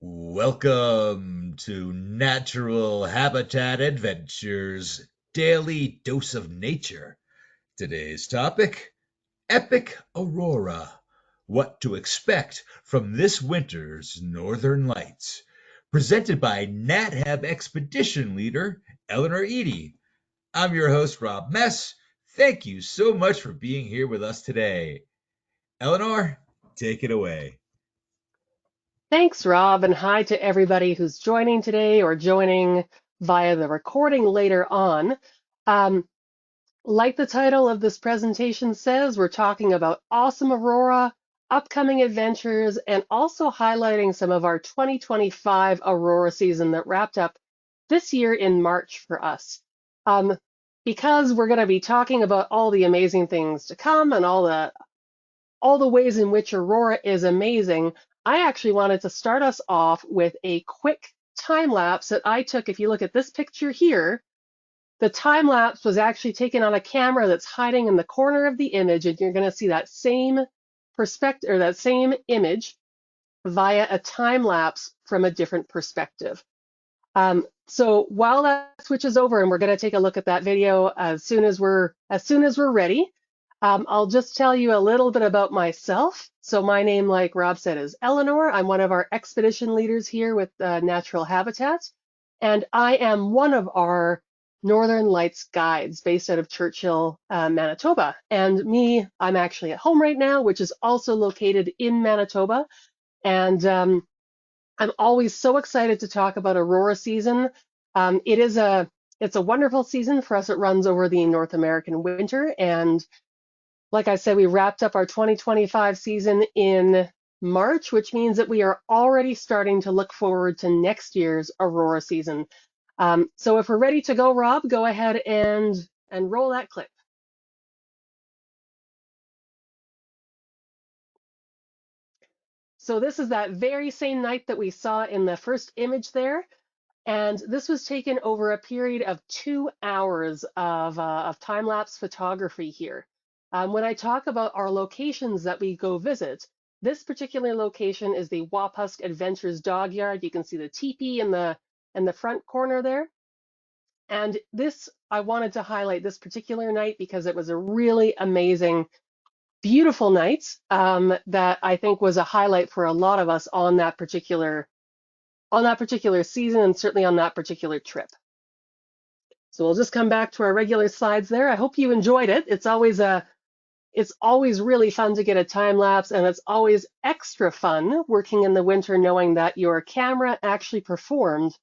Welcome to Natural Habitat Adventures Daily Dose of Nature. Today's topic, Epic Aurora. What to expect from this winter's Northern Lights. Presented by NatHab Expedition Leader Eleanor Edye. I'm your host, Rob Mess. Thank you so much for being here with us today. Eleanor, take it away. Thanks, Rob, and hi to everybody who's joining today or joining via the recording later on. Um, like the title of this presentation says, we're talking about awesome Aurora, upcoming adventures, and also highlighting some of our 2025 Aurora season that wrapped up this year in March for us. Um, because we're going to be talking about all the amazing things to come and all the ways in which Aurora is amazing, I actually wanted to start us off with a quick time lapse that I took. If you look at this picture here, the time lapse was actually taken on a camera that's hiding in the corner of the image, and you're going to see that same perspective or that same image via a time lapse from a different perspective. So while that switches over, and we're going to take a look at that video as soon as we're ready, I'll just tell you a little bit about myself. So my name, like Rob said, is Eleanor. I'm one of our expedition leaders here with Natural Habitat, and I am one of our Northern Lights guides based out of Churchill, Manitoba. And I'm actually at home right now, which is also located in Manitoba. And I'm always so excited to talk about Aurora season. It's a wonderful season for us. It runs over the North American winter, and like I said, we wrapped up our 2025 season in March, which means that we are already starting to look forward to next year's Aurora season. So if we're ready to go, Rob, go ahead and roll that clip. So this is that very same night that we saw in the first image there. And this was taken over a period of 2 hours of time-lapse photography here. When I talk about our locations that we go visit, this particular location is the Wapusk Adventures Dog Yard. You can see the teepee in the front corner there. And I wanted to highlight this particular night because it was a really amazing, beautiful night that I think was a highlight for a lot of us on that particular season and certainly on that particular trip. So we'll just come back to our regular slides there. I hope you enjoyed it. It's always really fun to get a time lapse, and it's always extra fun working in the winter knowing that your camera actually performed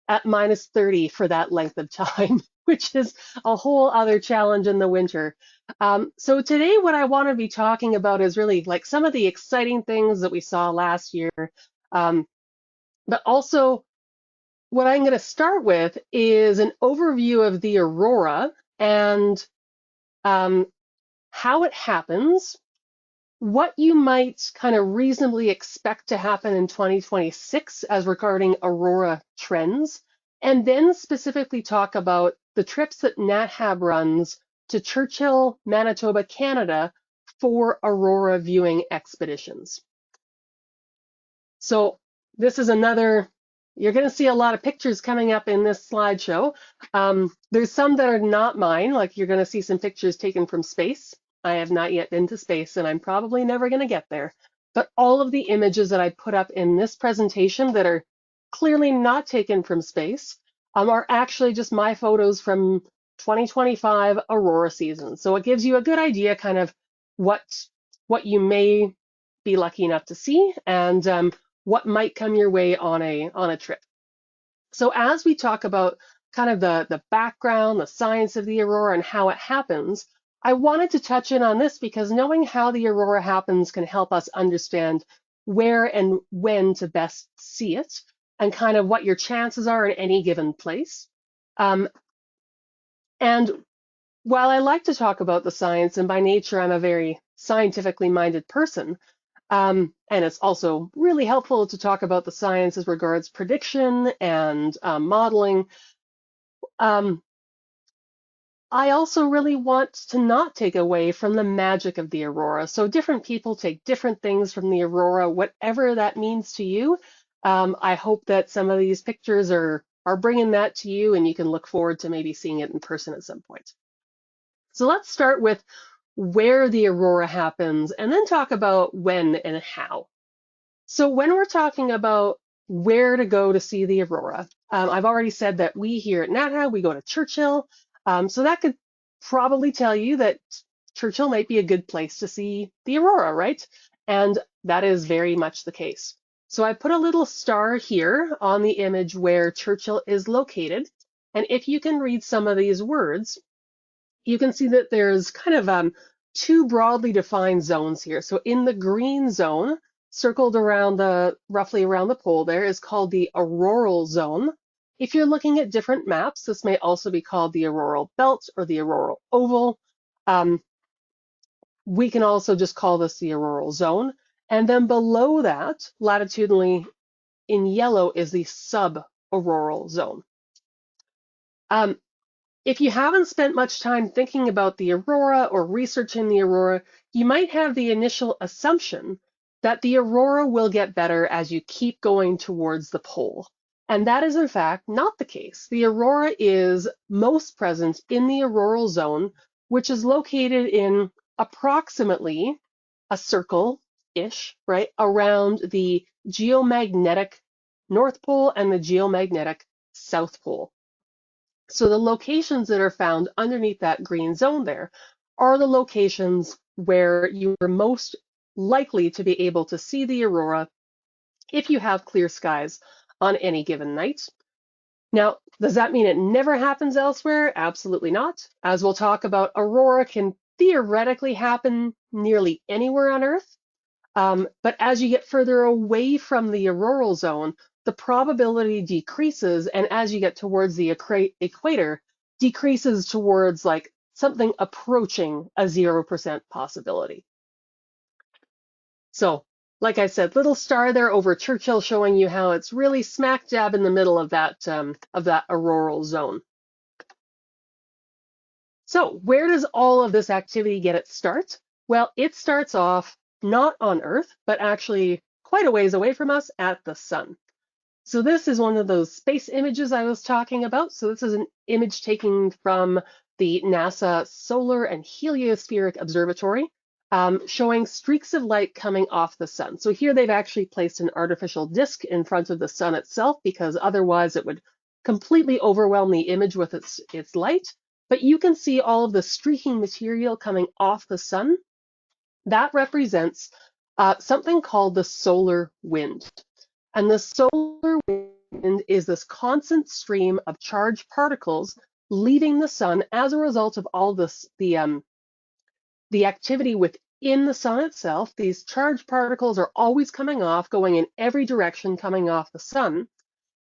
at -30 for that length of time, which is a whole other challenge in the winter. So today what I want to be talking about is really like some of the exciting things that we saw last year, but also what I'm going to start with is an overview of the aurora and how it happens, what you might kind of reasonably expect to happen in 2026 as regarding aurora trends, and then specifically talk about the trips that NatHab runs to Churchill, Manitoba, Canada for aurora viewing expeditions. So this is you're going to see a lot of pictures coming up in this slideshow. There's some that are not mine, like you're going to see some pictures taken from space. I have not yet been to space, and I'm probably never going to get there. But all of the images that I put up in this presentation that are clearly not taken from space are actually just my photos from 2025 Aurora season. So it gives you a good idea kind of what you may be lucky enough to see and what might come your way on a trip. So as we talk about kind of the background, the science of the aurora and how it happens, I wanted to touch in on this because knowing how the aurora happens can help us understand where and when to best see it and kind of what your chances are in any given place. And while I like to talk about the science, and by nature I'm a very scientifically minded person, and it's also really helpful to talk about the science as regards prediction and modeling. I also really want to not take away from the magic of the aurora. So different people take different things from the aurora, whatever that means to you. I hope that some of these pictures are bringing that to you, and you can look forward to maybe seeing it in person at some point. So let's start with where the aurora happens and then talk about when and how. So when we're talking about where to go to see the aurora, I've already said that we here at NatHab, we go to Churchill. So that could probably tell you that Churchill might be a good place to see the aurora, right? And that is very much the case. So I put a little star here on the image where Churchill is located. And if you can read some of these words, you can see that there's kind of two broadly defined zones here. So in the green zone, circled around roughly around the pole there, is called the auroral zone. If you're looking at different maps, this may also be called the auroral belt or the auroral oval. We can also just call this the auroral zone. And then below that, latitudinally in yellow, is the sub-auroral zone. If you haven't spent much time thinking about the aurora or researching the aurora, you might have the initial assumption that the aurora will get better as you keep going towards the pole. And that is in fact not the case. The aurora is most present in the auroral zone, which is located in approximately a circle-ish, right, around the geomagnetic North Pole and the geomagnetic South Pole. So the locations that are found underneath that green zone there are the locations where you are most likely to be able to see the aurora if you have clear skies on any given night. Now, does that mean it never happens elsewhere? Absolutely not. As we'll talk about, aurora can theoretically happen nearly anywhere on Earth. But as you get further away from the auroral zone, the probability decreases, and as you get towards the equator, decreases towards like something approaching a 0% possibility. So, like I said, little star there over Churchill showing you how it's really smack dab in the middle of that auroral zone. So where does all of this activity get its start? Well, it starts off not on Earth, but actually quite a ways away from us at the sun. So this is one of those space images I was talking about. So this is an image taken from the NASA Solar and Heliospheric Observatory, showing streaks of light coming off the sun. So here they've actually placed an artificial disk in front of the sun itself, because otherwise it would completely overwhelm the image with its light. But you can see all of the streaking material coming off the sun. That represents something called the solar wind. And the solar wind is this constant stream of charged particles leaving the sun as a result of all this, the activity within the sun itself. These charged particles are always coming off, going in every direction, coming off the sun.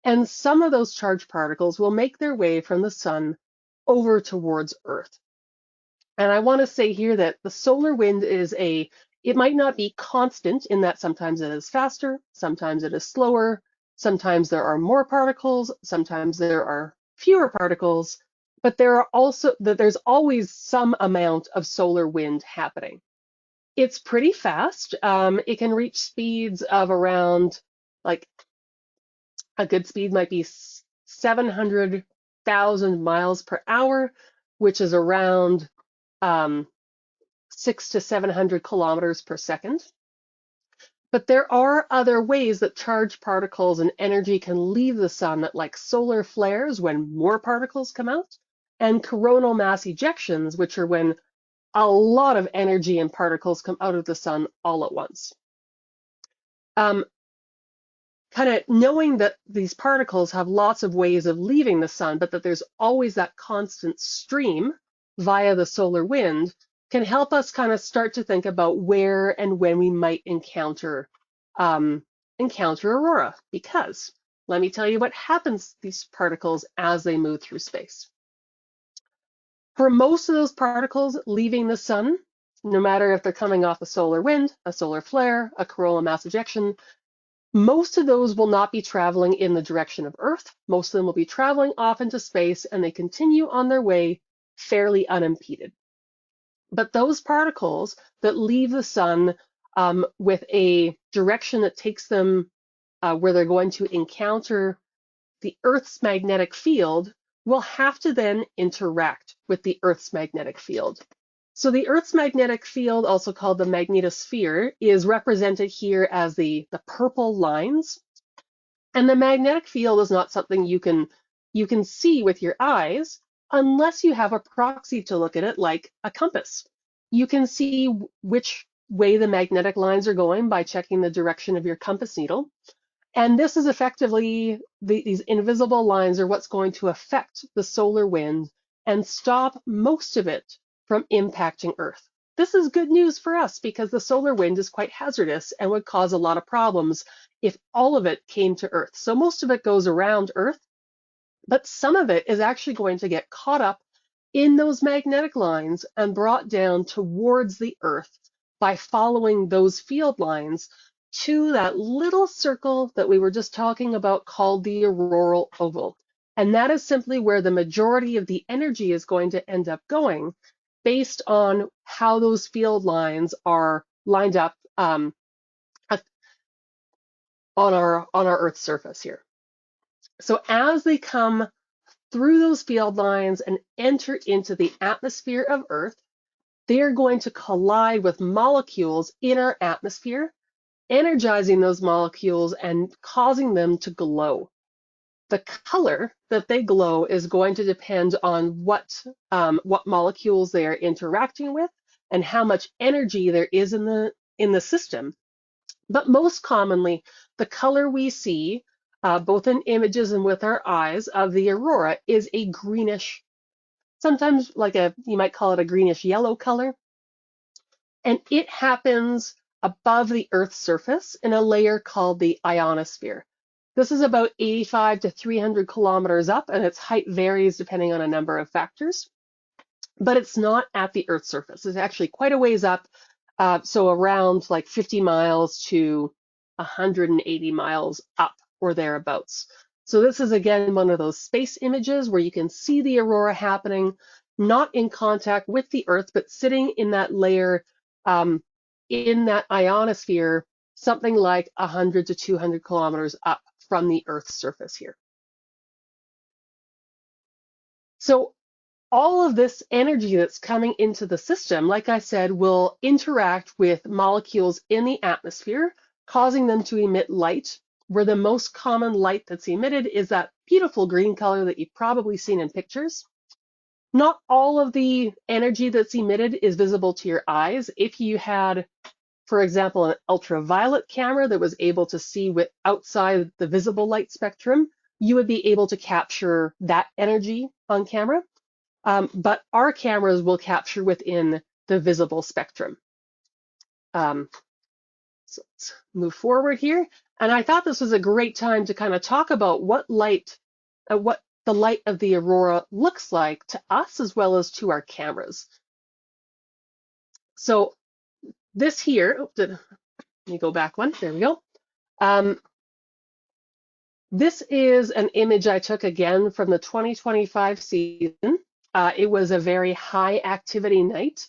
And some of those charged particles will make their way from the sun over towards Earth. And I want to say here that the solar wind it might not be constant in that sometimes it is faster, sometimes it is slower, sometimes there are more particles, sometimes there are fewer particles, but there's always some amount of solar wind happening. It's pretty fast. It can reach speeds of around, like, a good speed might be 700,000 miles per hour, which is around 600 to 700 kilometers per second. But there are other ways that charged particles and energy can leave the sun, like solar flares when more particles come out, and coronal mass ejections, which are when a lot of energy and particles come out of the sun all at once. Kind of knowing that these particles have lots of ways of leaving the sun, but that there's always that constant stream via the solar wind, can help us kind of start to think about where and when we might encounter aurora. Because let me tell you what happens to these particles as they move through space. For most of those particles leaving the sun, no matter if they're coming off a solar wind, a solar flare, a coronal mass ejection, most of those will not be traveling in the direction of Earth. Most of them will be traveling off into space, and they continue on their way fairly unimpeded. But those particles that leave the sun with a direction that takes them where they're going to encounter the Earth's magnetic field, will have to then interact with the Earth's magnetic field. So the Earth's magnetic field, also called the magnetosphere, is represented here as the purple lines. And the magnetic field is not something you can see with your eyes unless you have a proxy to look at it, like a compass. You can see which way the magnetic lines are going by checking the direction of your compass needle. And this is effectively, these invisible lines are what's going to affect the solar wind and stop most of it from impacting Earth. This is good news for us because the solar wind is quite hazardous and would cause a lot of problems if all of it came to Earth. So most of it goes around Earth, but some of it is actually going to get caught up in those magnetic lines and brought down towards the Earth by following those field lines to that little circle that we were just talking about called the auroral oval. And that is simply where the majority of the energy is going to end up going based on how those field lines are lined up on our Earth's surface here. So as they come through those field lines and enter into the atmosphere of Earth, they are going to collide with molecules in our atmosphere, energizing those molecules and causing them to glow. The color that they glow is going to depend on what molecules they are interacting with and how much energy there is in the system. But most commonly, the color we see, both in images and with our eyes, of the aurora is a greenish, sometimes you might call it a greenish yellow color. And it happens above the Earth's surface in a layer called the ionosphere. This is about 85 to 300 kilometers up, and its height varies depending on a number of factors. But it's not at the Earth's surface. It's actually quite a ways up, so around like 50 miles to 180 miles up or thereabouts. So this is, again, one of those space images where you can see the aurora happening, not in contact with the Earth, but sitting in that layer, in that ionosphere, something like 100 to 200 kilometers up from the Earth's surface here. So all of this energy that's coming into the system, like I said, will interact with molecules in the atmosphere, causing them to emit light, where the most common light that's emitted is that beautiful green color that you've probably seen in pictures. Not all of the energy that's emitted is visible to your eyes. If you had, for example, an ultraviolet camera that was able to see outside the visible light spectrum, you would be able to capture that energy on camera. But our cameras will capture within the visible spectrum. So let's move forward here. And I thought this was a great time to kind of talk about what the light of the aurora looks like to us as well as to our cameras. So this here, let me go back one, there we go. This is an image I took again from the 2025 season. It was a very high activity night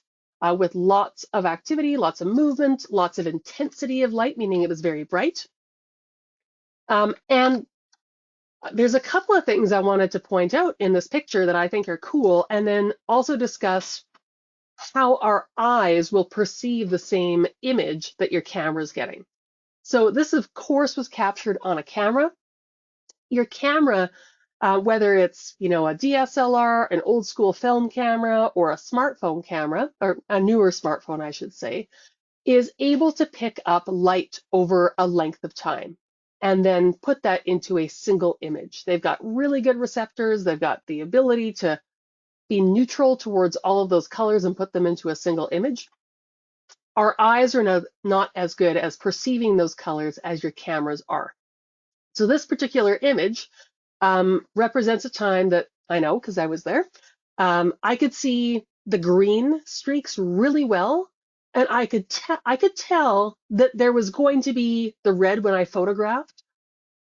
with lots of activity, lots of movement, lots of intensity of light, meaning it was very bright. And there's a couple of things I wanted to point out in this picture that I think are cool, and then also discuss how our eyes will perceive the same image that your camera's getting. So this, of course, was captured on a camera. Your camera, whether it's a DSLR, an old school film camera, or a smartphone camera, or a newer smartphone, I should say, is able to pick up light over a length of time and then put that into a single image. They've got really good receptors. They've got the ability to be neutral towards all of those colors and put them into a single image. Our eyes are not as good as perceiving those colors as your cameras are. So this particular image represents a time that I know because I was there. I could see the green streaks really well, and I could tell that there was going to be the red when I photographed,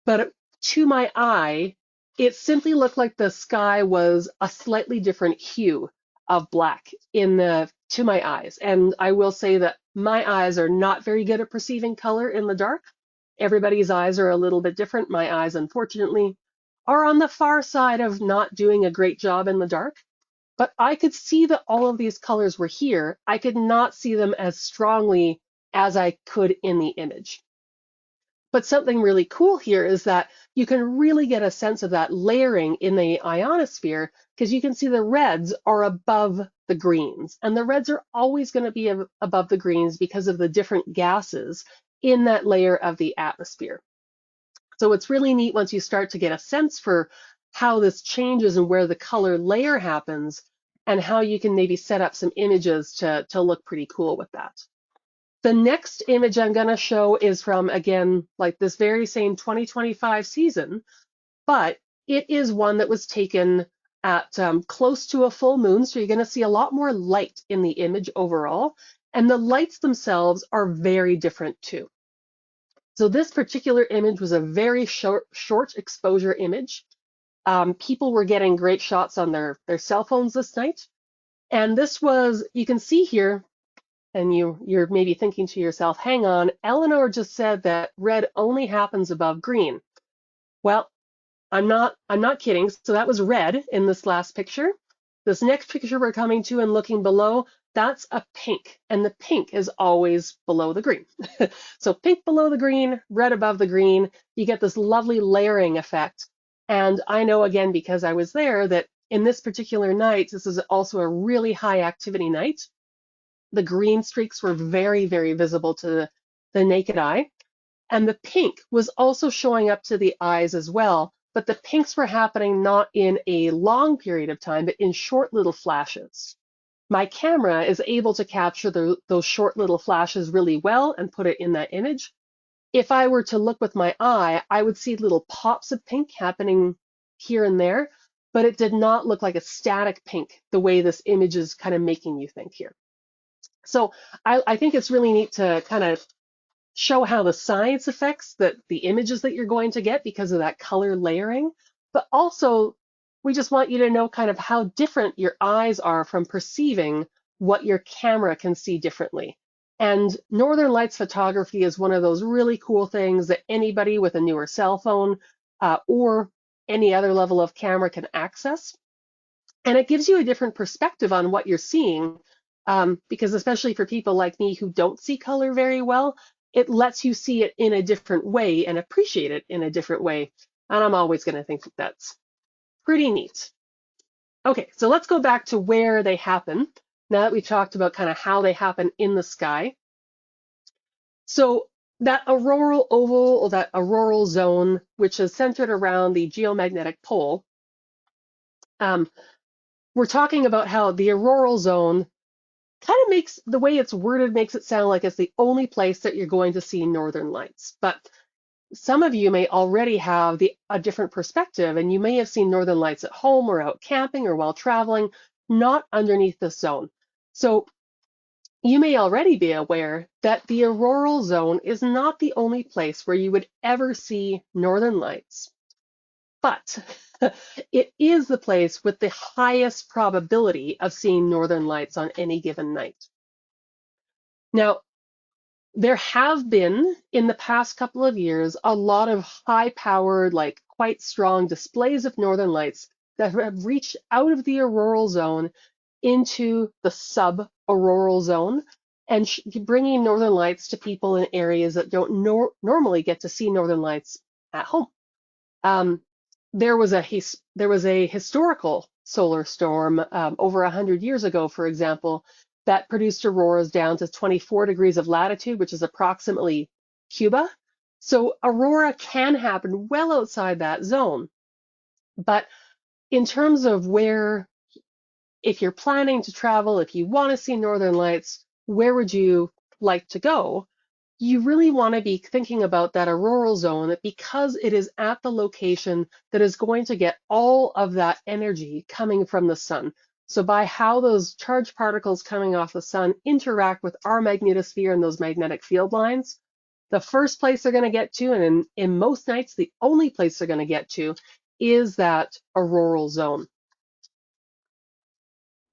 but to my eye, it simply looked like the sky was a slightly different hue of black to my eyes. And I will say that my eyes are not very good at perceiving color in the dark. Everybody's eyes are a little bit different. My eyes, unfortunately, are on the far side of not doing a great job in the dark. But I could see that all of these colors were here. I could not see them as strongly as I could in the image. But something really cool here is that you can really get a sense of that layering in the ionosphere because you can see the reds are above the greens. And the reds are always going to be above the greens because of the different gases in that layer of the atmosphere. So it's really neat once you start to get a sense for how this changes and where the color layer happens and how you can maybe set up some images to look pretty cool with that. The next image I'm going to show is from, again, like this very same 2025 season, but it is one that was taken at close to a full moon. So you're going to see a lot more light in the image overall. And the lights themselves are very different too. So this particular image was a very short exposure image. People were getting great shots on their cell phones this night. And this was, you can see here, and you're maybe thinking to yourself, hang on, Eleanor just said that red only happens above green. Well, I'm not kidding. So that was red in this last picture. This next picture we're coming to and looking below, that's a pink, and the pink is always below the green. So pink below the green, red above the green, you get this lovely layering effect. And I know, again, because I was there, that in this particular night, this is also a really high activity night. The green streaks were very, very visible to the naked eye. And the pink was also showing up to the eyes as well, but the pinks were happening not in a long period of time, but in short little flashes. My camera is able to capture those short little flashes really well and put it in that image. If I were to look with my eye, I would see little pops of pink happening here and there, but it did not look like a static pink the way this image is kind of making you think here. So I think it's really neat to kind of show how the science affects the images that you're going to get because of that color layering. But also, we just want you to know kind of how different your eyes are from perceiving what your camera can see differently. And Northern Lights photography is one of those really cool things that anybody with a newer cell phone or any other level of camera can access. And it gives you a different perspective on what you're seeing, because especially for people like me who don't see color very well, it lets you see it in a different way and appreciate it in a different way. And I'm always going to think that that's pretty neat. Okay, so let's go back to where they happen, now that we talked about kind of how they happen in the sky. So that auroral oval, or that auroral zone, which is centered around the geomagnetic pole, we're talking about how the auroral zone kind of makes, the way it's worded makes it sound like it's the only place that you're going to see northern lights. But some of you may already have a different perspective, and you may have seen northern lights at home or out camping or while traveling, not underneath this zone. So you may already be aware that the auroral zone is not the only place where you would ever see northern lights. But it is the place with the highest probability of seeing northern lights on any given night. Now, there have been, in the past couple of years, a lot of high-powered, like quite strong displays of northern lights that have reached out of the auroral zone into the sub-auroral zone and bringing northern lights to people in areas that don't normally get to see northern lights at home. There was a historical solar storm over 100 years ago, for example, that produced auroras down to 24 degrees of latitude, which is approximately Cuba. So aurora can happen well outside that zone. But in terms of where, if you're planning to travel, if you want to see northern lights, where would you like to go? You really want to be thinking about that auroral zone because it is at the location that is going to get all of that energy coming from the sun. So by how those charged particles coming off the sun interact with our magnetosphere and those magnetic field lines, the first place they're going to get to, and in most nights, the only place they're going to get to, is that auroral zone.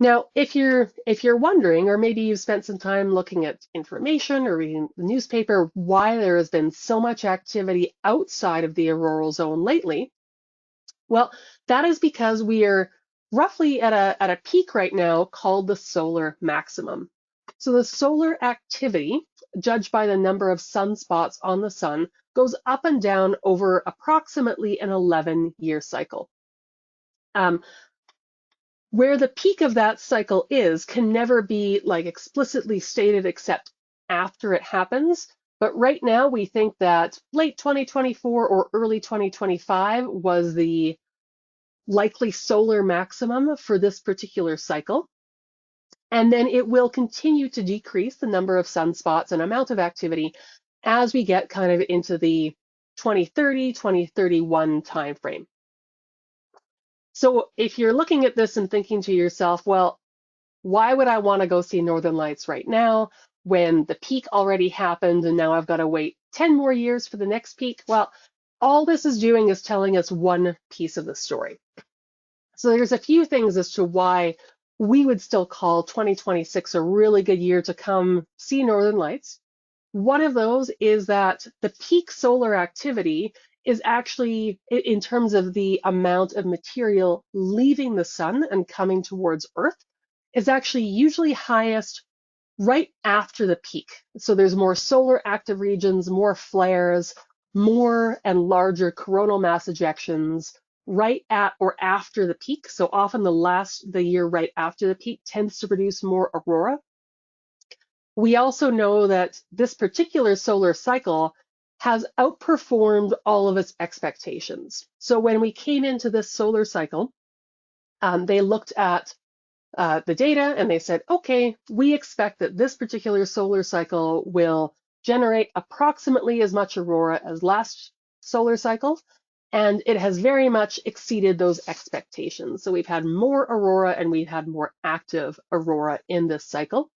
Now, if you're wondering, or maybe you've spent some time looking at information or reading the newspaper, why there has been so much activity outside of the auroral zone lately, well, that is because we are roughly at a peak right now called the solar maximum. So the solar activity, judged by the number of sunspots on the sun, goes up and down over approximately an 11-year cycle. Where the peak of that cycle is can never be like explicitly stated except after it happens. But right now we think that late 2024 or early 2025 was the likely solar maximum for this particular cycle. And then it will continue to decrease the number of sunspots and amount of activity as we get kind of into the 2030, 2031 timeframe. So if you're looking at this and thinking to yourself, well, why would I want to go see Northern Lights right now when the peak already happened and now I've got to wait 10 more years for the next peak? Well, all this is doing is telling us one piece of the story. So there's a few things as to why we would still call 2026 a really good year to come see Northern Lights. One of those is that the peak solar activity is actually, in terms of the amount of material leaving the sun and coming towards Earth, is actually usually highest right after the peak. So there's more solar active regions, more flares, more and larger coronal mass ejections right at or after the peak. So often the year right after the peak tends to produce more aurora. We also know that this particular solar cycle has outperformed all of its expectations. So when we came into this solar cycle, they looked at the data and they said, okay, we expect that this particular solar cycle will generate approximately as much aurora as last solar cycle. And it has very much exceeded those expectations. So we've had more aurora and we've had more active aurora in this cycle.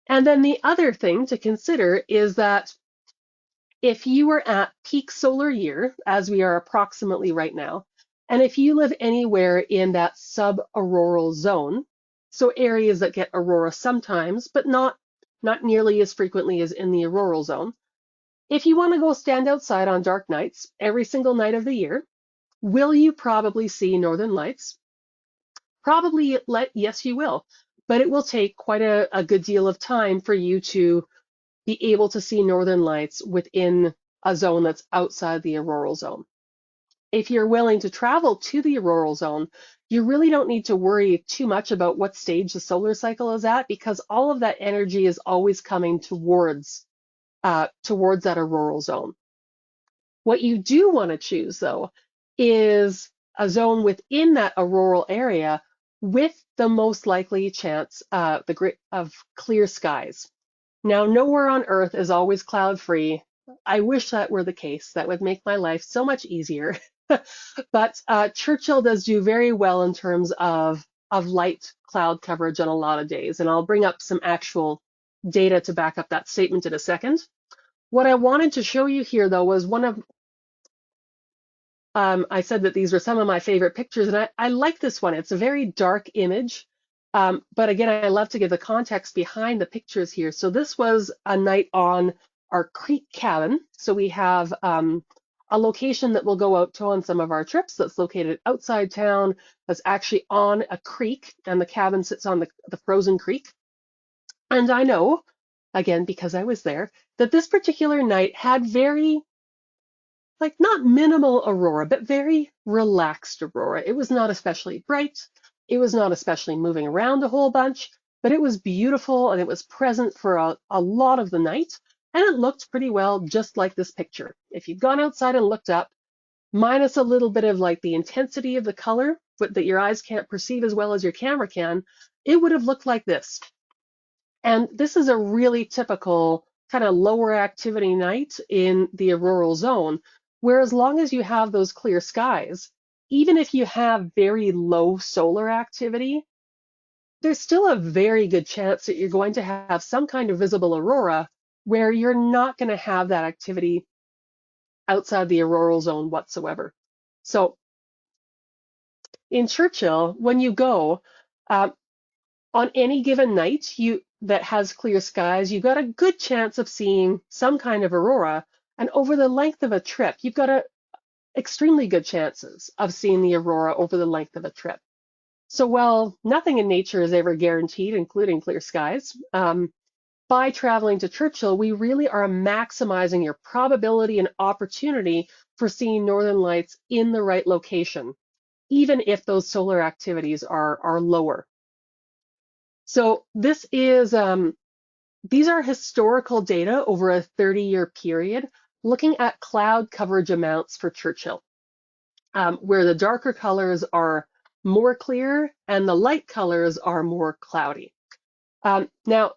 And then the other thing to consider is that if you were at peak solar year, as we are approximately right now, and if you live anywhere in that sub-auroral zone, so areas that get aurora sometimes, but not nearly as frequently as in the auroral zone, if you want to go stand outside on dark nights every single night of the year, will you probably see Northern Lights? Probably, yes, you will, but it will take quite a good deal of time for you to be able to see Northern Lights within a zone that's outside the auroral zone. If you're willing to travel to the auroral zone, you really don't need to worry too much about what stage the solar cycle is at, because all of that energy is always coming towards that auroral zone. What you do want to choose, though, is a zone within that auroral area with the most likely chance of clear skies. Now, nowhere on Earth is always cloud-free. I wish that were the case. That would make my life so much easier. But Churchill does do very well in terms of light cloud coverage on a lot of days. And I'll bring up some actual data to back up that statement in a second. What I wanted to show you here, though, was I said that these were some of my favorite pictures, and I like this one. It's a very dark image, but again, I love to give the context behind the pictures here. So this was a night on our creek cabin. So we have a location that we'll go out to on some of our trips that's located outside town, that's actually on a creek, and the cabin sits on the frozen creek. And I know, again, because I was there, that this particular night had very not minimal aurora, but very relaxed aurora. It was not especially bright. It was not especially moving around a whole bunch, but it was beautiful and it was present for a lot of the night. And it looked pretty well just like this picture. If you'd gone outside and looked up, minus a little bit of like the intensity of the color, but that your eyes can't perceive as well as your camera can, it would have looked like this. And this is a really typical kind of lower activity night in the auroral zone, where as long as you have those clear skies, even if you have very low solar activity, there's still a very good chance that you're going to have some kind of visible aurora where you're not going to have that activity outside the auroral zone whatsoever. So in Churchill, when you go, On any given night that has clear skies, you've got a good chance of seeing some kind of aurora. And over the length of a trip, you've got extremely good chances of seeing the aurora over the length of a trip. So while nothing in nature is ever guaranteed, including clear skies, by traveling to Churchill, we really are maximizing your probability and opportunity for seeing northern lights in the right location, even if those solar activities are lower. So these are historical data over a 30-year period, looking at cloud coverage amounts for Churchill, where the darker colors are more clear and the light colors are more cloudy. Now,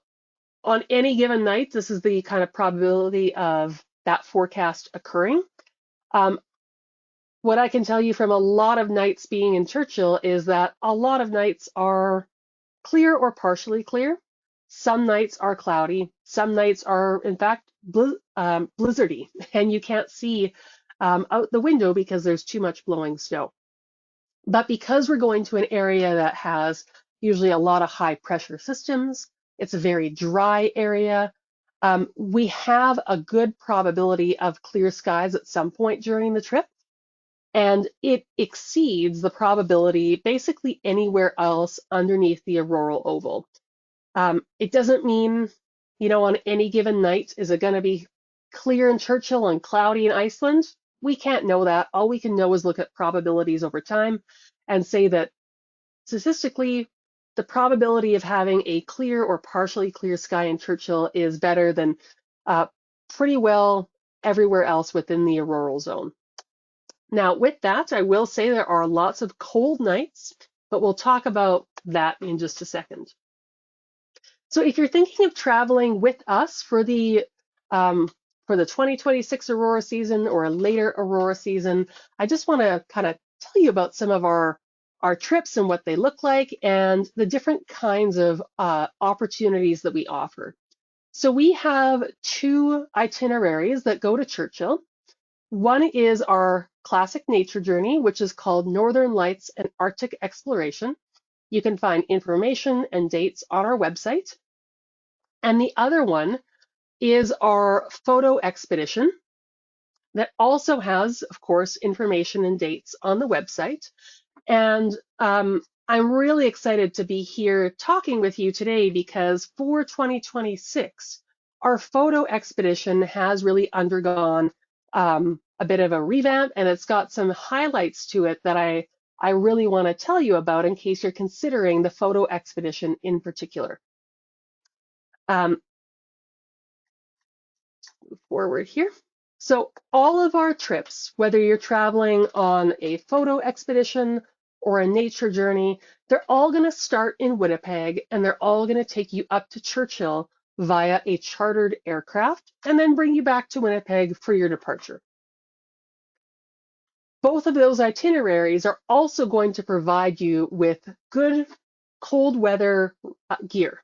on any given night, this is the kind of probability of that forecast occurring. What I can tell you from a lot of nights being in Churchill is that a lot of nights are clear or partially clear. Some nights are cloudy. Some nights are, in fact, blizzardy, and you can't see out the window because there's too much blowing snow. But because we're going to an area that has usually a lot of high pressure systems, it's a very dry area, we have a good probability of clear skies at some point during the trip. And it exceeds the probability basically anywhere else underneath the auroral oval. It doesn't mean, on any given night, is it going to be clear in Churchill and cloudy in Iceland? We can't know that. All we can know is look at probabilities over time and say that statistically, the probability of having a clear or partially clear sky in Churchill is better than pretty well everywhere else within the auroral zone. Now, with that, I will say there are lots of cold nights, but we'll talk about that in just a second. So if you're thinking of traveling with us for the 2026 Aurora season or a later Aurora season, I just want to kind of tell you about some of our trips and what they look like and the different kinds of opportunities that we offer. So we have two itineraries that go to Churchill. One is our classic nature journey, which is called Northern Lights and Arctic Exploration. You can find information and dates on our website. And the other one is our photo expedition that also has, of course, information and dates on the website. And I'm really excited to be here talking with you today because for 2026, our photo expedition has really undergone a bit of a revamp, and it's got some highlights to it that I really want to tell you about in case you're considering the photo expedition in particular. Move forward here. So all of our trips, whether you're traveling on a photo expedition or a nature journey, they're all going to start in Winnipeg and they're all going to take you up to Churchill via a chartered aircraft and then bring you back to Winnipeg for your departure. Both of those itineraries are also going to provide you with good cold weather gear.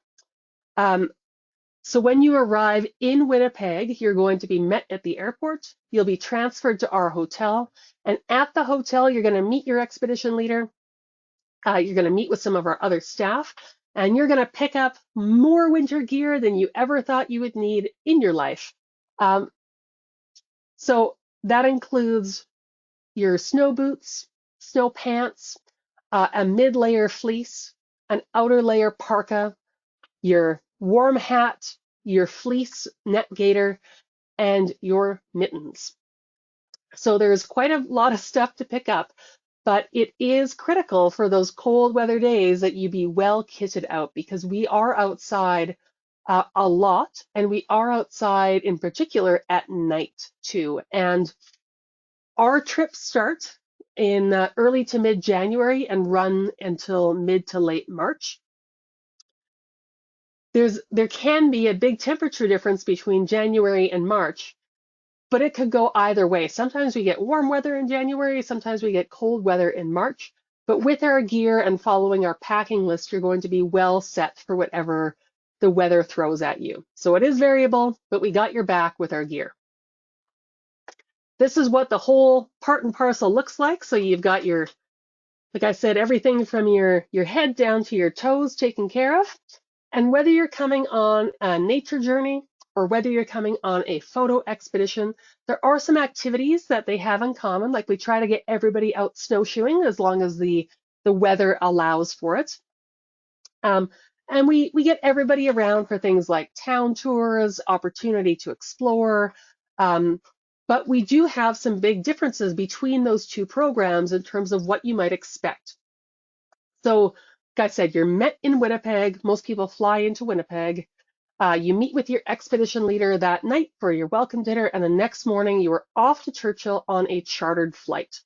So when you arrive in Winnipeg, you're going to be met at the airport. You'll be transferred to our hotel. And at the hotel, you're going to meet your expedition leader. You're going to meet with some of our other staff. And you're going to pick up more winter gear than you ever thought you would need in your life. So that includes your snow boots, snow pants, a mid-layer fleece, an outer layer parka, your warm hat, your fleece net gaiter, and your mittens. So there's quite a lot of stuff to pick up, but it is critical for those cold weather days that you be well kitted out because we are outside a lot, and we are outside in particular at night too. And our trips start in early to mid-January and run until mid to late March. There can be a big temperature difference between January and March, but it could go either way. Sometimes we get warm weather in January, sometimes we get cold weather in March, but with our gear and following our packing list, you're going to be well set for whatever the weather throws at you. So it is variable, but we got your back with our gear. This is what the whole part and parcel looks like. So you've got your Like I said, everything from your head down to your toes taken care of. And whether you're coming on a nature journey or whether you're coming on a photo expedition, there are some activities that they have in common. Like we try to get everybody out snowshoeing as long as the weather allows for it. Um, and we get everybody around for things like town tours, opportunity to explore. Um, but we do have some big differences between those two programs in terms of what you might expect. So, like I said, you're met in Winnipeg. Most people fly into Winnipeg. You meet with your expedition leader that night for your welcome dinner, and the next morning you are off to Churchill on a chartered flight.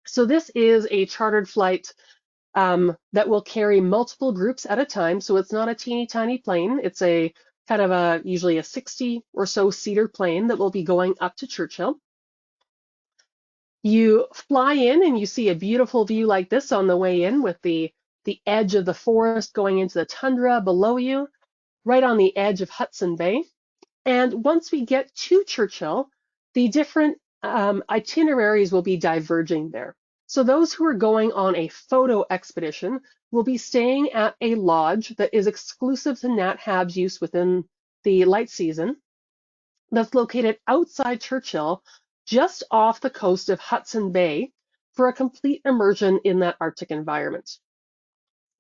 So this is a chartered flight that will carry multiple groups at a time. So it's not a teeny tiny plane. It's a kind of usually a 60 or so seater plane that will be going up to Churchill. You fly in and you see a beautiful view like this on the way in with the edge of the forest going into the tundra below you, right on the edge of Hudson Bay. And once we get to Churchill, the different itineraries will be diverging there. So those who are going on a photo expedition will be staying at a lodge that is exclusive to Nat Hab's use within the light season, that's located outside Churchill, just off the coast of Hudson Bay, for a complete immersion in that Arctic environment.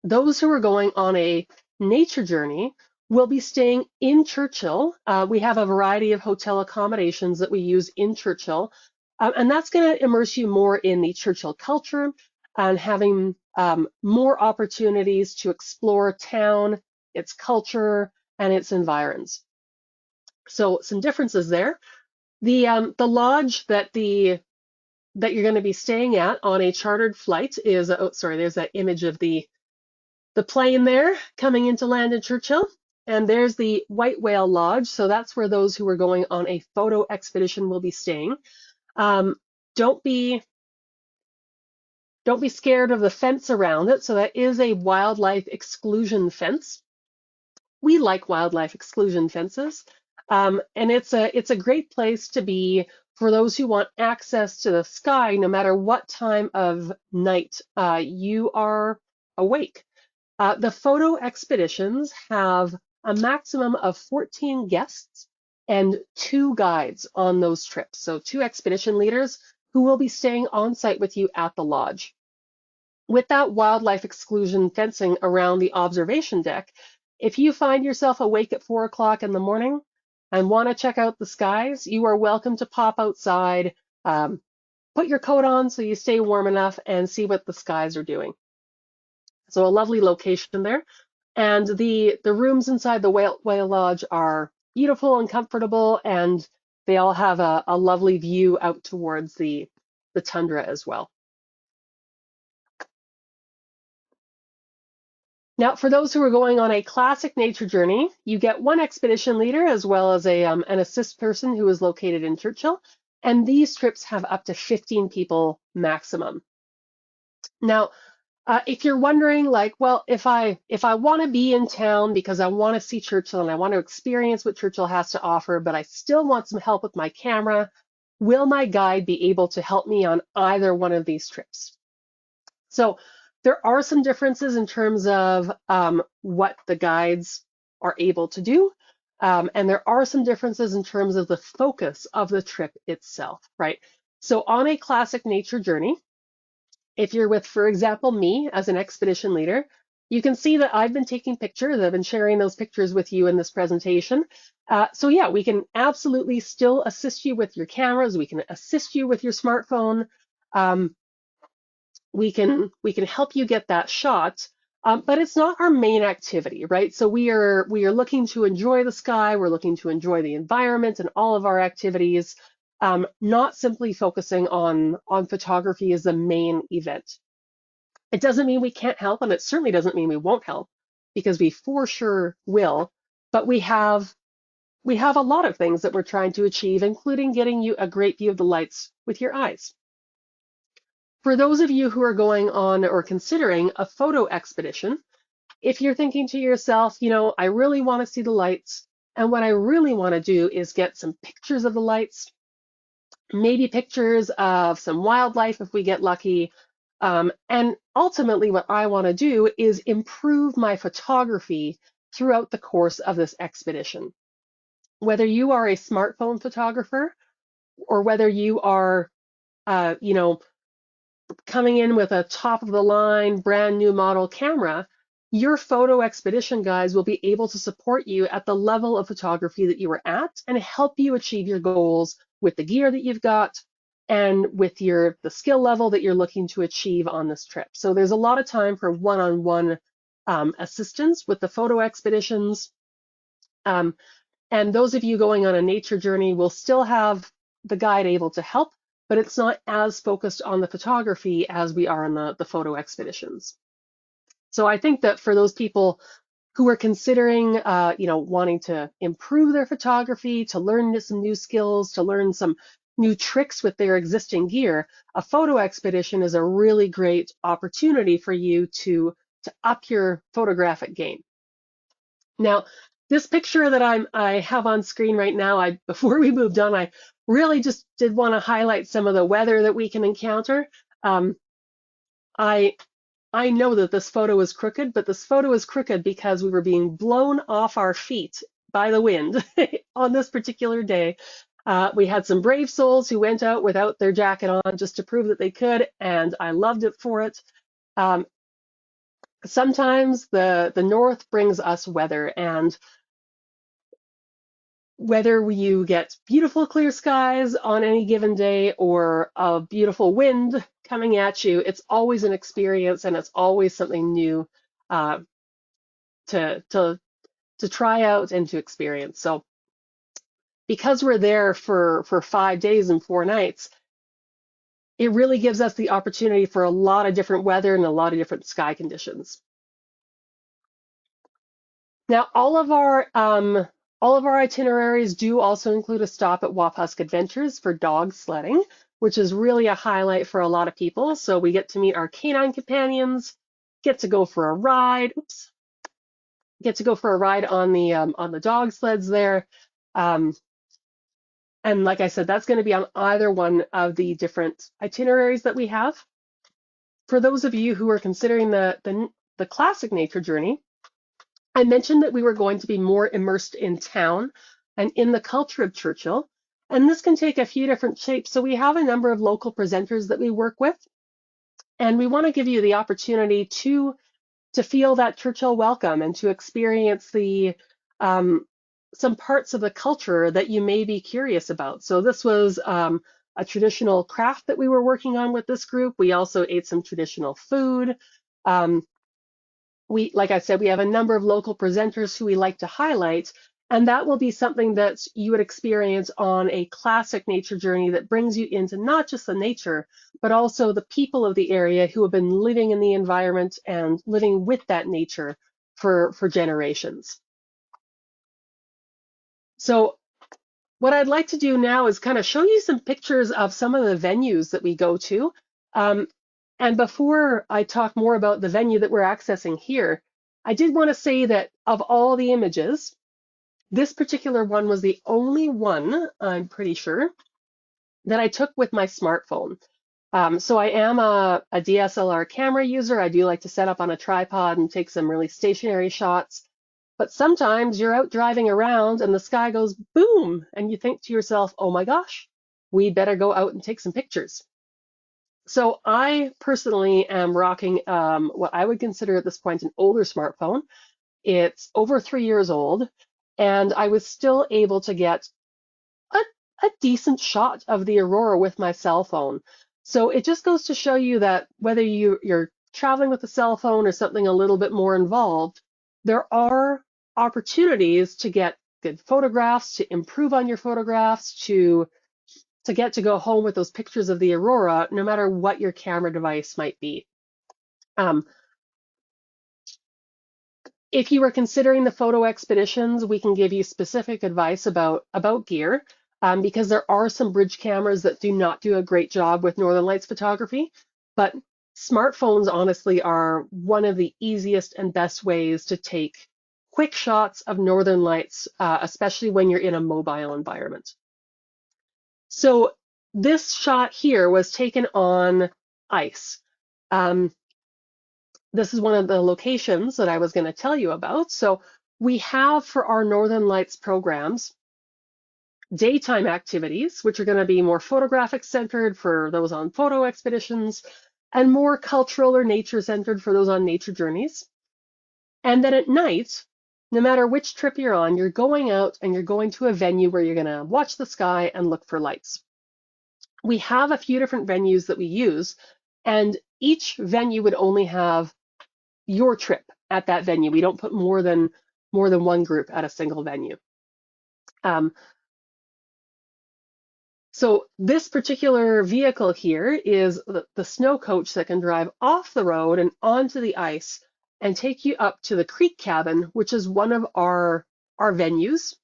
Those who are going on a nature journey will be staying in Churchill. We have a variety of hotel accommodations that we use in Churchill, and that's going to immerse you more in the Churchill culture and having more opportunities to explore town, its culture, and its environs. So some differences there. The lodge that you're going to be staying at on a chartered flight is, oh, sorry, there's that image of the plane there coming into land in Churchill. And there's the White Whale Lodge. So that's where those who are going on a photo expedition will be staying. Don't be scared of the fence around it. So that is a wildlife exclusion fence. We like wildlife exclusion fences. And it's a great place to be for those who want access to the sky, no matter what time of night you are awake. The photo expeditions have a maximum of 14 guests and 2 guides on those trips. So 2 expedition leaders who will be staying on site with you at the lodge. With that wildlife exclusion fencing around the observation deck, if you find yourself awake at 4 o'clock in the morning and want to check out the skies, you are welcome to pop outside, put your coat on so you stay warm enough, and see what the skies are doing. So a lovely location there. And the rooms inside the Whale Lodge are beautiful and comfortable, and they all have a lovely view out towards the tundra as well. Now, for those who are going on a classic nature journey, you get 1 expedition leader as well as an assist person who is located in Churchill, and these trips have up to 15 people maximum. Now, if you're wondering, like, well, if I want to be in town because I want to see Churchill and I want to experience what Churchill has to offer, but I still want some help with my camera, will my guide be able to help me on either one of these trips? So there are some differences in terms of what the guides are able to do. And there are some differences in terms of the focus of the trip itself, right? So on a classic nature journey, if you're with, for example, me as an expedition leader, you can see that I've been taking pictures. I've been sharing those pictures with you in this presentation. So yeah, we can absolutely still assist you with your cameras. We can assist you with your smartphone. We can help you get that shot, but it's not our main activity, right? So we are looking to enjoy the sky. We're looking to enjoy the environment and all of our activities, not simply focusing on photography as the main event. It doesn't mean we can't help, and it certainly doesn't mean we won't help, because we for sure will. But we have a lot of things that we're trying to achieve, including getting you a great view of the lights with your eyes. For those of you who are going on or considering a photo expedition, if you're thinking to yourself, you know, I really want to see the lights, and what I really want to do is get some pictures of the lights, maybe pictures of some wildlife if we get lucky, And ultimately, what I want to do is improve my photography throughout the course of this expedition. Whether you are a smartphone photographer or whether you are, you know, coming in with a top of the line, brand new model camera, your photo expedition guides will be able to support you at the level of photography that you are at and help you achieve your goals with the gear that you've got and with the skill level that you're looking to achieve on this trip. So there's a lot of time for one-on-one assistance with the photo expeditions. And those of you going on a nature journey will still have the guide able to help, but it's not as focused on the photography as we are on the photo expeditions. So I think that for those people who are considering, wanting to improve their photography, to learn some new skills, to learn some new tricks with their existing gear, a photo expedition is a really great opportunity for you to up your photographic game. Now, this picture that I have on screen right now, before we moved on, I really just did want to highlight some of the weather that we can encounter. I know that this photo is crooked, but this photo is crooked because we were being blown off our feet by the wind on this particular day. We had some brave souls who went out without their jacket on just to prove that they could, and I loved it for it. Sometimes the north brings us weather, and whether you get beautiful clear skies on any given day or a beautiful wind coming at you, it's always an experience and it's always something new to try out and to experience. So because we're there for 5 days and 4 nights, it really gives us the opportunity for a lot of different weather and a lot of different sky conditions. Now, all of our itineraries do also include a stop at Wapusk Adventures for dog sledding, which is really a highlight for a lot of people. So we get to meet our canine companions, get to go for a ride. Get to go for a ride on the dog sleds there. And like I said, that's going to be on either one of the different itineraries that we have. For those of you who are considering the classic nature journey, I mentioned that we were going to be more immersed in town and in the culture of Churchill, and this can take a few different shapes. So we have a number of local presenters that we work with, and we want to give you the opportunity to feel that Churchill welcome and to experience some parts of the culture that you may be curious about. So this was a traditional craft that we were working on with this group. We also ate some traditional food. Like I said, we have a number of local presenters who we like to highlight, and that will be something that you would experience on a classic nature journey that brings you into not just the nature, but also the people of the area who have been living in the environment and living with that nature for generations. So what I'd like to do now is kind of show you some pictures of some of the venues that we go to. And before I talk more about the venue that we're accessing here, I did want to say that of all the images, this particular one was the only one, I'm pretty sure, that I took with my smartphone. So I am a DSLR camera user. I do like to set up on a tripod and take some really stationary shots. But sometimes you're out driving around and the sky goes boom, and you think to yourself, oh my gosh, we better go out and take some pictures. So I personally am rocking what I would consider at this point an older smartphone. It's over 3 years old, and I was still able to get a decent shot of the aurora with my cell phone. So it just goes to show you that whether you're traveling with a cell phone or something a little bit more involved, there are opportunities to get good photographs, to improve on your photographs, to get to go home with those pictures of the aurora, no matter what your camera device might be. If you are considering the photo expeditions, we can give you specific advice about gear, because there are some bridge cameras that do not do a great job with Northern Lights photography, but smartphones honestly are one of the easiest and best ways to take quick shots of Northern Lights, especially when you're in a mobile environment. So this shot here was taken on ice. This is one of the locations that I was going to tell you about. So we have for our Northern Lights programs daytime activities, which are going to be more photographic centered for those on photo expeditions, and more cultural or nature centered for those on nature journeys. And then at night, no matter which trip you're on, you're going out and you're going to a venue where you're going to watch the sky and look for lights. We have a few different venues that we use, and each venue would only have your trip at that venue. We don't put more than one group at a single venue. So this particular vehicle here is the snow coach that can drive off the road and onto the ice and take you up to the creek cabin, which is one of our venues.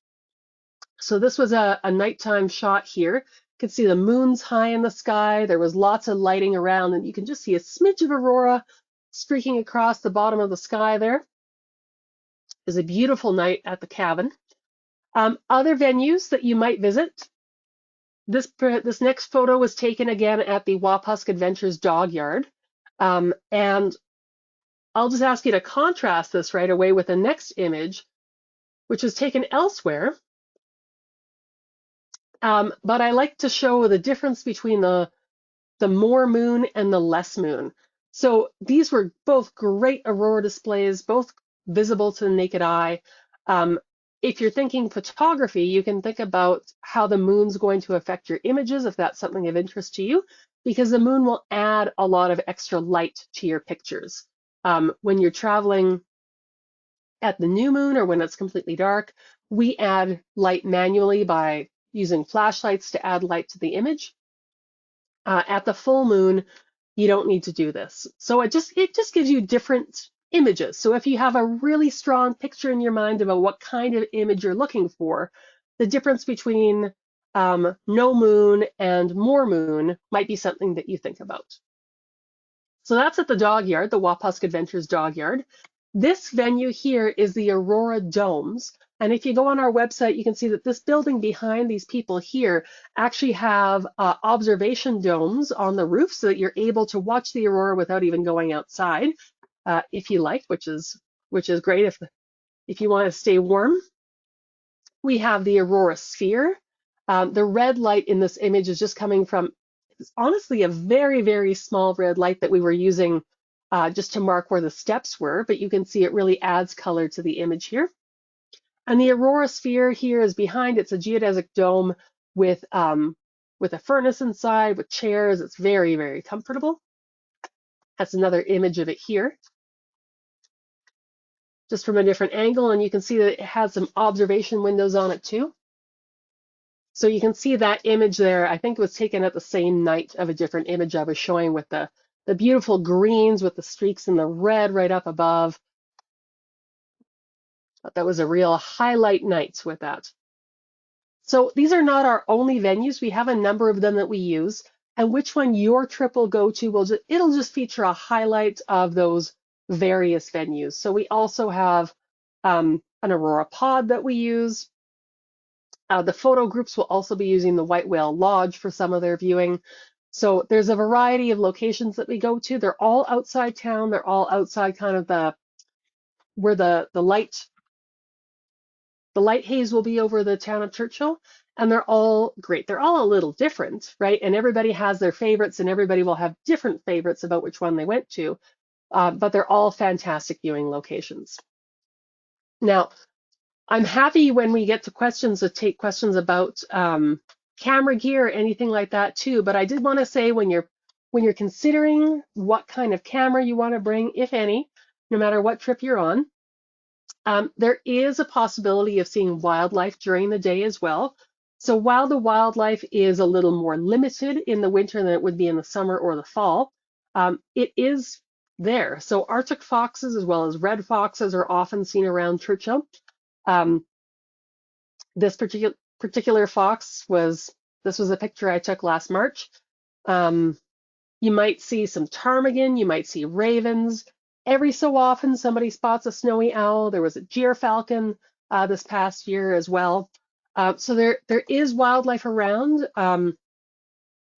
So this was a nighttime shot here. You can see the moon's high in the sky. There was lots of lighting around, and you can just see a smidge of aurora streaking across the bottom of the sky there. It was a beautiful night at the cabin. Other venues that you might visit. This next photo was taken again at the Wapusk Adventures dog yard. And I'll just ask you to contrast this right away with the next image, which was taken elsewhere. But I like to show the difference between the more moon and the less moon. So these were both great aurora displays, both visible to the naked eye. If you're thinking photography, you can think about how the moon's going to affect your images if that's something of interest to you, because the moon will add a lot of extra light to your pictures. When you're traveling at the new moon or when it's completely dark, we add light manually by using flashlights to add light to the image. At the full moon, you don't need to do this. So it just gives you different images. So if you have a really strong picture in your mind about what kind of image you're looking for, the difference between no moon and more moon might be something that you think about. So that's at the dog yard, the Wapusk Adventures dog yard. This venue here is the Aurora Domes. And if you go on our website, you can see that this building behind these people here actually have observation domes on the roof so that you're able to watch the aurora without even going outside, if you like, which is great if you want to stay warm. We have the Aurora Sphere. The red light in this image is just coming from, it's honestly a very, very small red light that we were using just to mark where the steps were, but you can see it really adds color to the image here. And the Aurora Sphere here is behind. It's a geodesic dome with a furnace inside, with chairs. It's very, very comfortable. That's another image of it here, just from a different angle. And you can see that it has some observation windows on it too. So you can see that image there. I think it was taken at the same night of a different image I was showing with the beautiful greens with the streaks in the red right up above. But that was a real highlight night with that. So these are not our only venues. We have a number of them that we use. And which one your trip will go to, it'll just feature a highlight of those various venues. So we also have an Aurora pod that we use. The photo groups will also be using the White Whale Lodge for some of their viewing. So there's a variety of locations that we go to. They're all outside town. They're all outside kind of where the light haze will be over the town of Churchill. And they're all great. They're all a little different, right? And everybody has their favorites, and everybody will have different favorites about which one they went to. But they're all fantastic viewing locations. Now, I'm happy when we get to questions to take questions about camera gear or anything like that too. But I did want to say when you're considering what kind of camera you want to bring, if any, no matter what trip you're on, there is a possibility of seeing wildlife during the day as well. So while the wildlife is a little more limited in the winter than it would be in the summer or the fall, it is there. So Arctic foxes as well as red foxes are often seen around Churchill. This particular fox this was a picture I took last March. You might see some ptarmigan, you might see ravens. Every so often somebody spots a snowy owl. There was a gyrfalcon this past year as well. So there is wildlife around.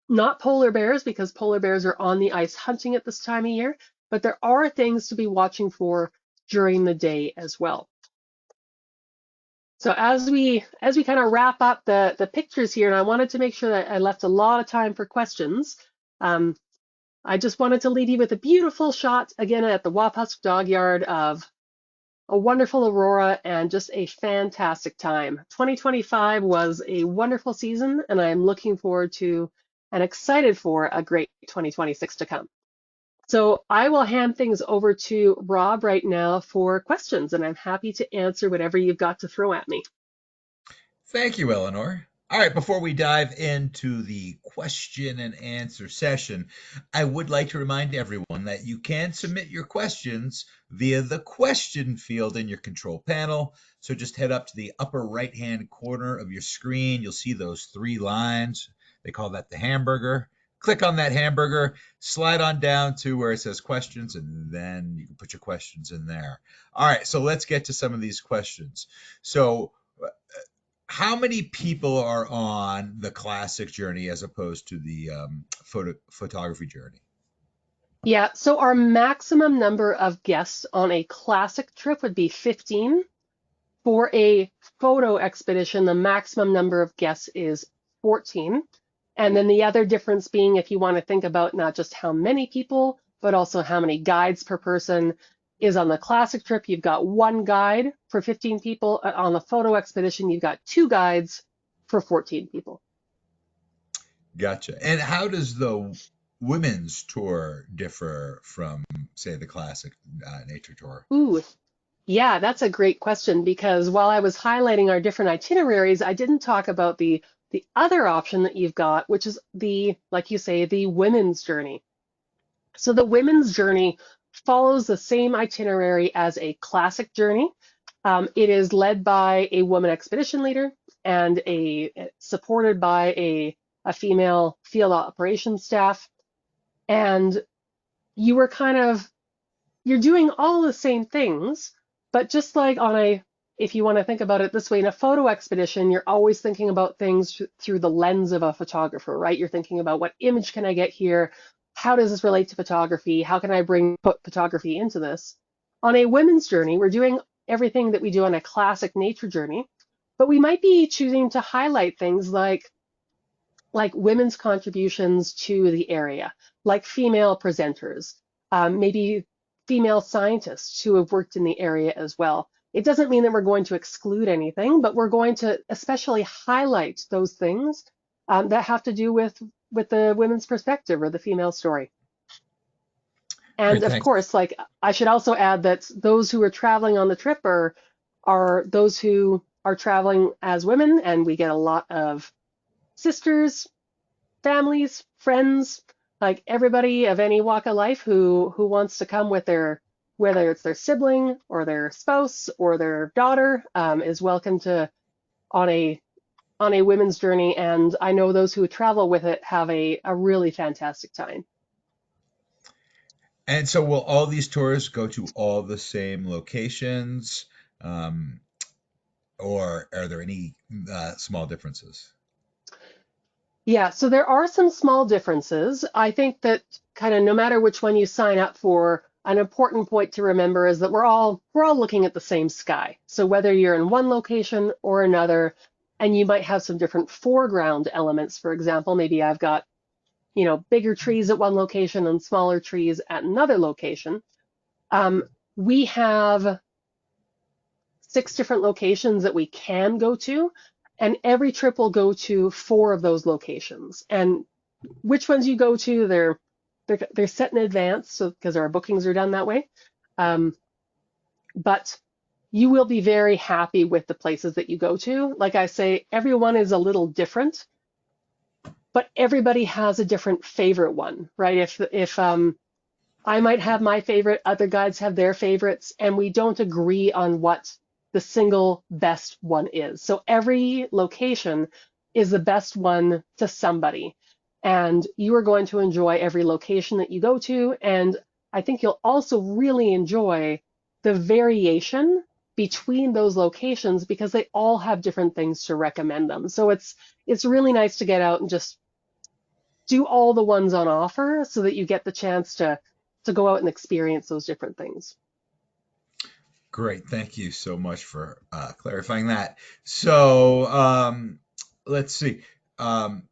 Not polar bears, because polar bears are on the ice hunting at this time of year, but there are things to be watching for during the day as well. So as we kind of wrap up the pictures here, and I wanted to make sure that I left a lot of time for questions. I just wanted to leave you with a beautiful shot again at the Wapusk Dog Yard of a wonderful aurora and just a fantastic time. 2025 was a wonderful season, and I'm looking forward to and excited for a great 2026 to come. So I will hand things over to Rob right now for questions, and I'm happy to answer whatever you've got to throw at me. Thank you, Eleanor. All right, before we dive into the question and answer session, I would like to remind everyone that you can submit your questions via the question field in your control panel. So just head up to the upper right-hand corner of your screen. You'll see those three lines. They call that the hamburger. Click on that hamburger, slide on down to where it says questions, and then you can put your questions in there. All right, so let's get to some of these questions. So how many people are on the classic journey as opposed to the photography journey? Yeah, so our maximum number of guests on a classic trip would be 15. For a photo expedition, the maximum number of guests is 14. And then the other difference being if you want to think about not just how many people, but also how many guides per person is on the classic trip, you've got one guide for 15 people. On the photo expedition, you've got two guides for 14 people. Gotcha. And how does the women's tour differ from, say, the classic nature tour? Ooh, yeah, that's a great question because while I was highlighting our different itineraries, I didn't talk about the other option that you've got, which is the, like you say, the women's journey. So the women's journey follows the same itinerary as a classic journey. It is led by a woman expedition leader and supported by a female field operations staff. And you were you're doing all the same things, but just like if you want to think about it this way, in a photo expedition, you're always thinking about things through the lens of a photographer, right? You're thinking about what image can I get here? How does this relate to photography? How can I put photography into this? On a women's journey, we're doing everything that we do on a classic nature journey, but we might be choosing to highlight things like women's contributions to the area, like female presenters, maybe female scientists who have worked in the area as well. It doesn't mean that we're going to exclude anything, but we're going to especially highlight those things that have to do with the women's perspective or the female story. And Great, of thanks. course, like I should also add that those who are traveling on the trip are those who are traveling as women, and we get a lot of sisters, families, friends, like everybody of any walk of life who wants to come with whether it's their sibling or their spouse or their daughter, is welcome to on a women's journey. And I know those who travel with it have a really fantastic time. And so will all these tours go to all the same locations, um, or are there any small differences? Yeah, so there are some small differences. I think that kind of no matter which one you sign up for, an important point to remember is that we're all looking at the same sky. So whether you're in one location or another, and you might have some different foreground elements, for example, maybe I've got, bigger trees at one location and smaller trees at another location. We have 6 different locations that we can go to, and every trip will go to 4 of those locations. And which ones you go to, they're set in advance, so because our bookings are done that way. But you will be very happy with the places that you go to. Like I say, everyone is a little different, but everybody has a different favorite one, right? If I might have my favorite, other guides have their favorites, and we don't agree on what the single best one is. So every location is the best one to somebody. And you are going to enjoy every location that you go to. And I think you'll also really enjoy the variation between those locations because they all have different things to recommend them. So it's really nice to get out and just do all the ones on offer so that you get the chance to go out and experience those different things. Great. Thank you so much for clarifying that. So let's see. Um,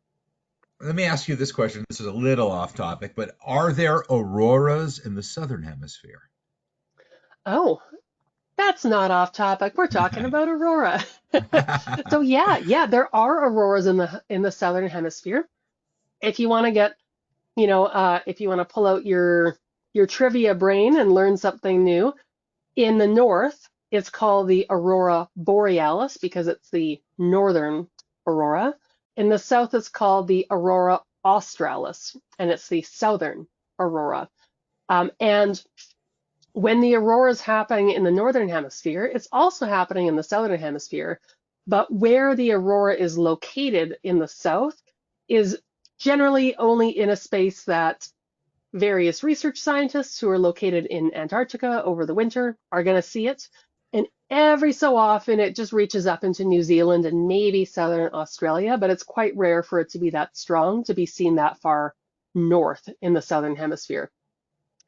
Let me ask you this question. This is a little off topic, but are there auroras in the southern hemisphere? Oh, that's not off topic. We're talking about Aurora. So yeah, there are auroras in the southern hemisphere. If you want to get, if you want to pull out your trivia brain and learn something new, in the north, it's called the Aurora Borealis because it's the northern aurora. In the south, it's called the Aurora Australis, and it's the southern aurora. And when the aurora is happening in the northern hemisphere, it's also happening in the southern hemisphere. But where the aurora is located in the south is generally only in a space that various research scientists who are located in Antarctica over the winter are going to see it. And every so often, it just reaches up into New Zealand and maybe southern Australia, but it's quite rare for it to be that strong to be seen that far north in the southern hemisphere.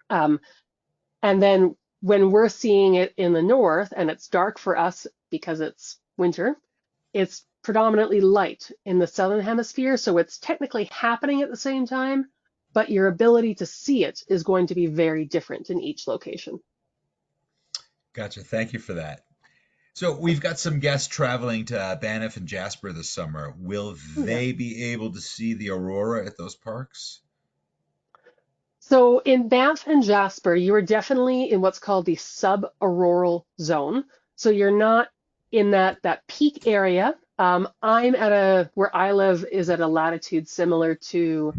Um, and then when we're seeing it in the north and it's dark for us because it's winter, it's predominantly light in the southern hemisphere. So it's technically happening at the same time, but your ability to see it is going to be very different in each location. Gotcha. Thank you for that. So we've got some guests traveling to Banff and Jasper this summer. Will Yeah. they be able to see the aurora at those parks? So in Banff and Jasper, you are definitely in what's called the subaraural zone. So you're not in that peak area. I'm at where I live is at a latitude similar to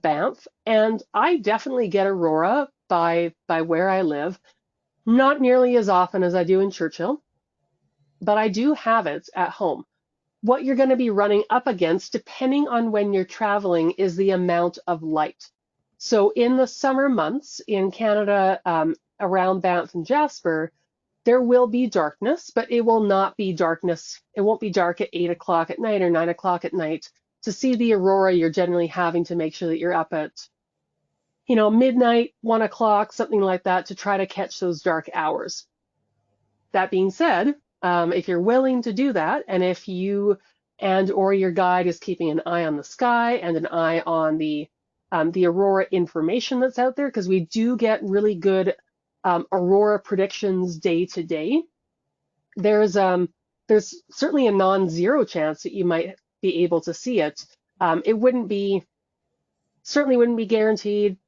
Banff, and I definitely get aurora by where I live. Not nearly as often as I do in Churchill, but I do have it at home. What you're going to be running up against, depending on when you're traveling, is the amount of light. So in the summer months in Canada, around Banff and Jasper, there will be darkness, but it will not be darkness. It won't be dark at 8 o'clock at night or 9 o'clock at night. To see the aurora, you're generally having to make sure that you're up at, midnight, 1 o'clock, something like that, to try to catch those dark hours. That being said, if you're willing to do that, and if you and or your guide is keeping an eye on the sky and an eye on the aurora information that's out there, because we do get really good aurora predictions day to day. There's certainly a non-zero chance that you might be able to see it. It certainly wouldn't be guaranteed.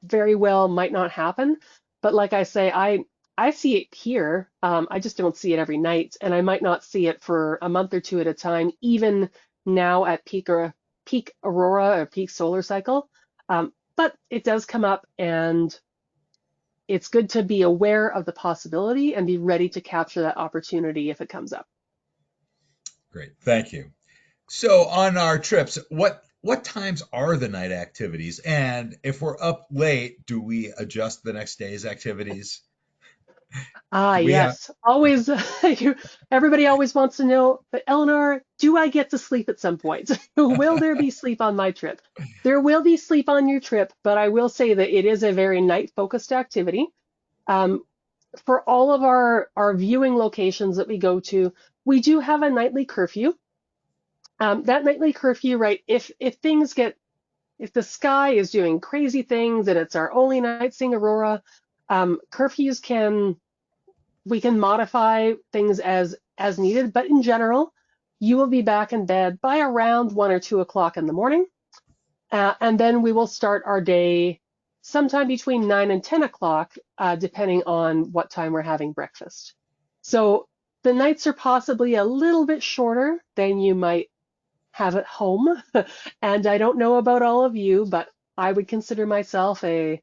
Very well might not happen. But like I say, I see it here. I just don't see it every night, and I might not see it for a month or two at a time, even now at peak aurora or peak solar cycle. But it does come up, and it's good to be aware of the possibility and be ready to capture that opportunity if it comes up. Great. Thank you. So on our trips, what times are the night activities? And if we're up late, do we adjust the next day's activities? Ah, Do we have yes. Always, everybody always wants to know, but Eleanor, do I get to sleep at some point? Will there be sleep on my trip? There will be sleep on your trip, but I will say that it is a very night-focused activity. Um, for all of our viewing locations that we go to, we do have a nightly curfew. That nightly curfew, right? If the sky is doing crazy things and it's our only night seeing aurora, curfews we can modify things as needed, but in general, you will be back in bed by around 1 or 2 o'clock in the morning, and then we will start our day sometime between 9 and 10 o'clock, depending on what time we're having breakfast. So the nights are possibly a little bit shorter than you might have at home, and I don't know about all of you, but I would consider myself a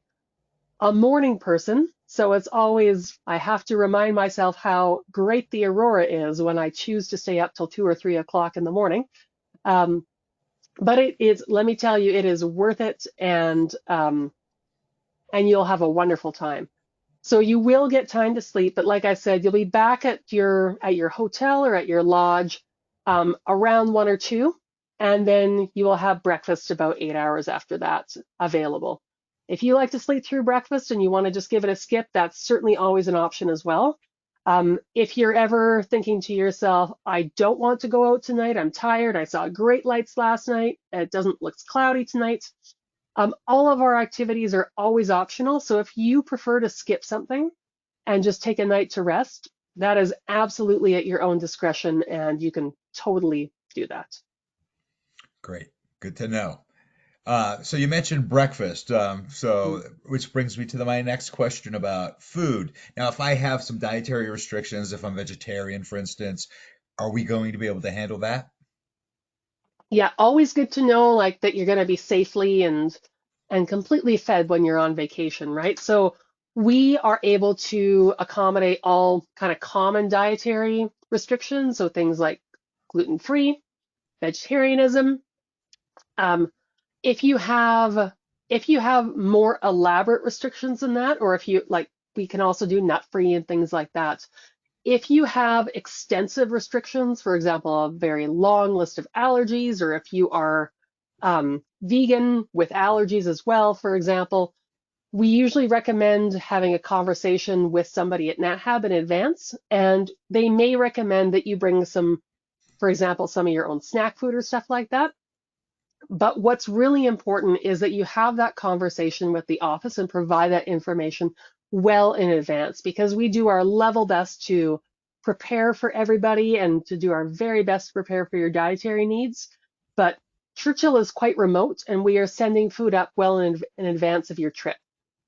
morning person, so it's always, I have to remind myself how great the aurora is when I choose to stay up till 2 or 3 o'clock in the morning. Um, but it is, let me tell you, it is worth it, and you'll have a wonderful time. So you will get time to sleep, but like I said, you'll be back at your hotel or at your lodge around 1 or 2. and then you will have breakfast about 8 hours after that available. If you like to sleep through breakfast and you want to just give it a skip, that's certainly always an option as well. If you're ever thinking to yourself, I don't want to go out tonight, I'm tired, I saw great lights last night, it doesn't look cloudy tonight, all of our activities are always optional. So if you prefer to skip something and just take a night to rest, that is absolutely at your own discretion, and you can totally do that. Great. Good to know. So you mentioned breakfast, which brings me to my next question about food. Now, if I have some dietary restrictions, if I'm vegetarian, for instance, are we going to be able to handle that? Yeah, always good to know like that you're going to be safely and completely fed when you're on vacation, right? So we are able to accommodate all kind of common dietary restrictions, so things like gluten-free, vegetarianism. Um, if you have if you have more elaborate restrictions than that, or if you like, we can also do nut-free and things like that. If you have extensive restrictions, for example, a very long list of allergies, or if you are vegan with allergies as well, for example, we usually recommend having a conversation with somebody at NatHab in advance, and they may recommend that you bring some, for example, some of your own snack food or stuff like that. But what's really important is that you have that conversation with the office and provide that information well in advance, because we do our level best to prepare for everybody and to do our very best to prepare for your dietary needs. But Churchill is quite remote, and we are sending food up well in advance of your trip.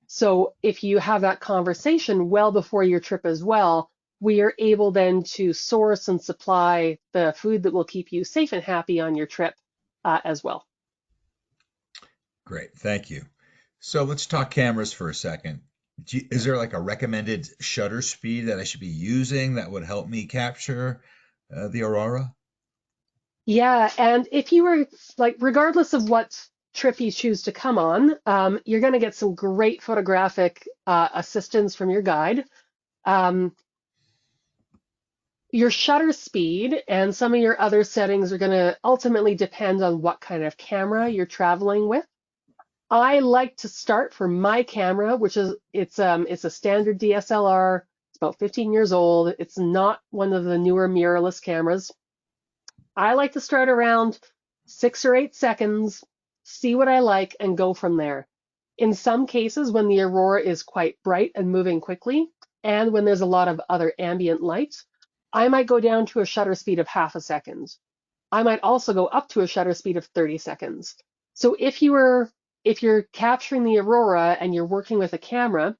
So if you have that conversation well before your trip as well, we are able then to source and supply the food that will keep you safe and happy on your trip as well. Great, thank you. So let's talk cameras for a second. Is there like a recommended shutter speed that I should be using that would help me capture the aurora? Yeah, and if you were like, regardless of what trip you choose to come on, you're going to get some great photographic assistance from your guide. Um, your shutter speed and some of your other settings are going to ultimately depend on what kind of camera you're traveling with. I like to start for my camera, which is it's a standard DSLR. It's about 15 years old. It's not one of the newer mirrorless cameras. I like to start around 6 or 8 seconds, see what I like, and go from there. In some cases, when the aurora is quite bright and moving quickly, and when there's a lot of other ambient light, I might go down to a shutter speed of half a second. I might also go up to a shutter speed of 30 seconds. So if you're capturing the aurora and you're working with a camera,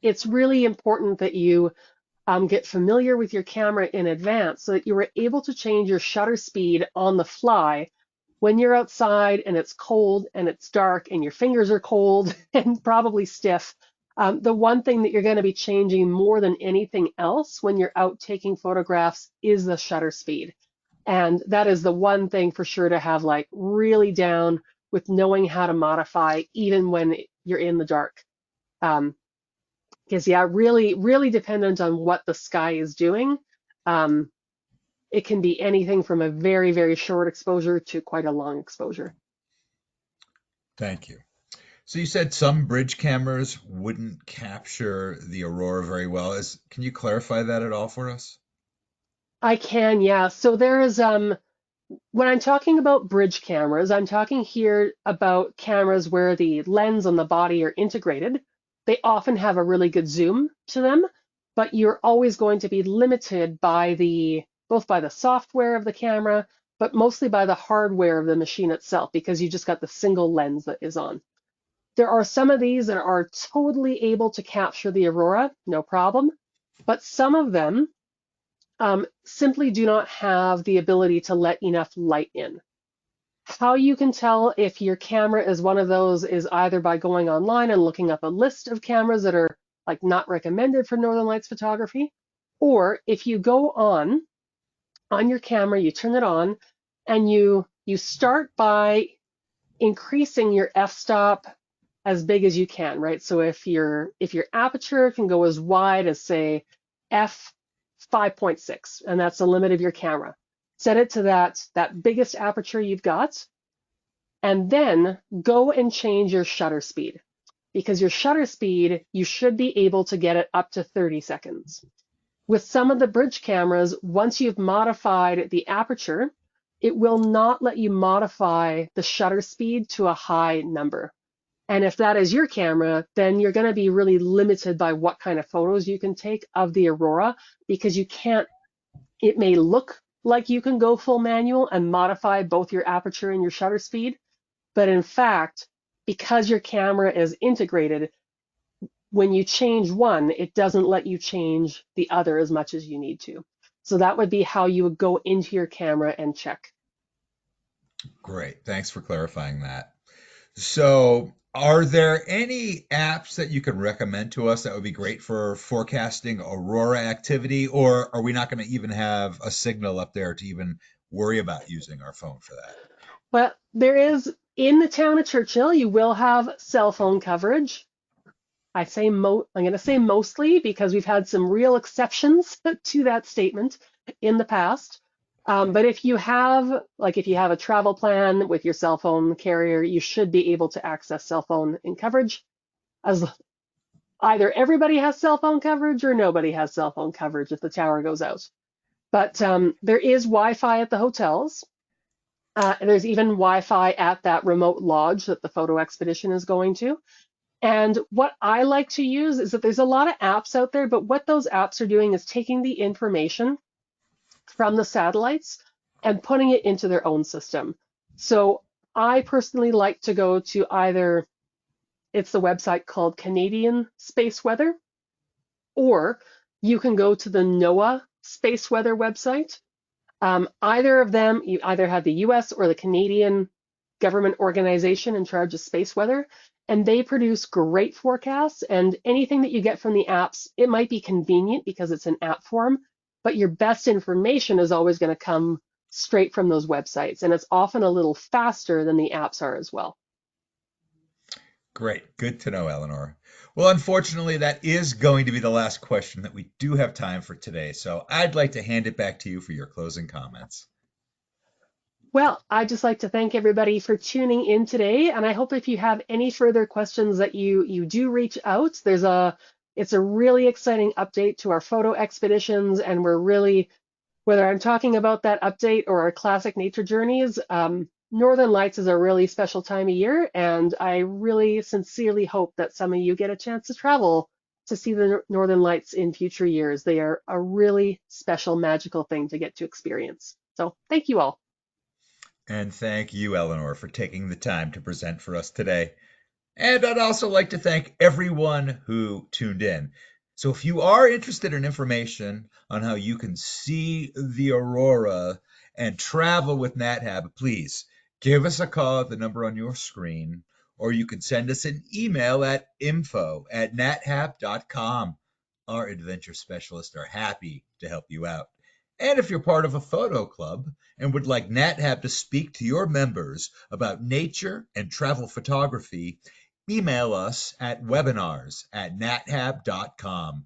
it's really important that you get familiar with your camera in advance so that you are able to change your shutter speed on the fly when you're outside and it's cold and it's dark and your fingers are cold and probably stiff. The one thing that you're going to be changing more than anything else when you're out taking photographs is the shutter speed. And that is the one thing for sure to have like really down with knowing how to modify even when you're in the dark. Um, because yeah, really, really dependent on what the sky is doing. Um, it can be anything from a very, very short exposure to quite a long exposure. Thank you. So you said some bridge cameras wouldn't capture the aurora very well. Can you clarify that at all for us? I can, yeah. So there is when I'm talking about bridge cameras, I'm talking here about cameras where the lens and the body are integrated. They often have a really good zoom to them, but you're always going to be limited by the both by the software of the camera, but mostly by the hardware of the machine itself, because you just got the single lens that is on. There are some of these that are totally able to capture the aurora, no problem, but some of them simply do not have the ability to let enough light in. How you can tell if your camera is one of those is either by going online and looking up a list of cameras that are like not recommended for Northern Lights photography, or if you go on your camera, you turn it on, and you start by increasing your f-stop as big as you can, right? So if your aperture can go as wide as say f 5.6, and that's the limit of your camera. set it to that biggest aperture you've got, and then go and change your shutter speed. Because your shutter speed, you should be able to get it up to 30 seconds. With some of the bridge cameras, once you've modified the aperture, it will not let you modify the shutter speed to a high number. And if that is your camera, then you're going to be really limited by what kind of photos you can take of the Aurora, because you can't, it may look like you can go full manual and modify both your aperture and your shutter speed, but in fact, because your camera is integrated, when you change one, it doesn't let you change the other as much as you need to. So that would be how you would go into your camera and check. Great. Thanks for clarifying that. So, are there any apps that you can recommend to us that would be great for forecasting aurora activity, or are we not going to even have a signal up there to even worry about using our phone for that? Well, there is, in the town of Churchill, you will have cell phone coverage. I'm going to say mostly because we've had some real exceptions to that statement in the past. But if you have, like if you have a travel plan with your cell phone carrier, you should be able to access cell phone in coverage, as either everybody has cell phone coverage or nobody has cell phone coverage if the tower goes out. But there is Wi-Fi at the hotels. And there's even Wi-Fi at that remote lodge that the photo expedition is going to. And what I like to use is that there's a lot of apps out there, but what those apps are doing is taking the information from the satellites and putting it into their own system. So I personally like to go to either, it's the website called Canadian Space Weather, or you can go to the NOAA Space Weather website. Either of them, you either have the US or the Canadian government organization in charge of space weather, and they produce great forecasts. And anything that you get from the apps, it might be convenient because it's an app form, but your best information is always going to come straight from those websites. And it's often a little faster than the apps are as well. Great. Good to know, Eleanor. Well, unfortunately, that is going to be the last question that we do have time for today. So I'd like to hand it back to you for your closing comments. Well, I'd just like to thank everybody for tuning in today, and I hope if you have any further questions that you do reach out. It's a really exciting update to our photo expeditions, and we're really, whether I'm talking about that update or our classic nature journeys, Northern Lights is a really special time of year, and I really sincerely hope that some of you get a chance to travel to see the Northern Lights in future years. They are a really special, magical thing to get to experience. So thank you all. And thank you, Eleanor, for taking the time to present for us today. And I'd also like to thank everyone who tuned in. So if you are interested in information on how you can see the aurora and travel with NatHab, please give us a call at the number on your screen, or you can send us an email at info@nathab.com. Our adventure specialists are happy to help you out. And if you're part of a photo club and would like NatHab to speak to your members about nature and travel photography, email us at webinars@nathab.com.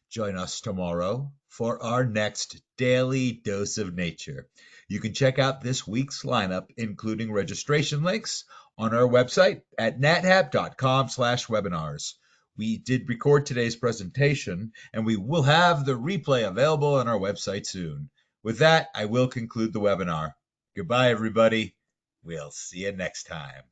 Join us tomorrow for our next daily dose of nature. You can check out this week's lineup, including registration links, on our website at nathab.com/webinars. We did record today's presentation, and we will have the replay available on our website soon. With that, I will conclude the webinar. Goodbye, everybody. We'll see you next time.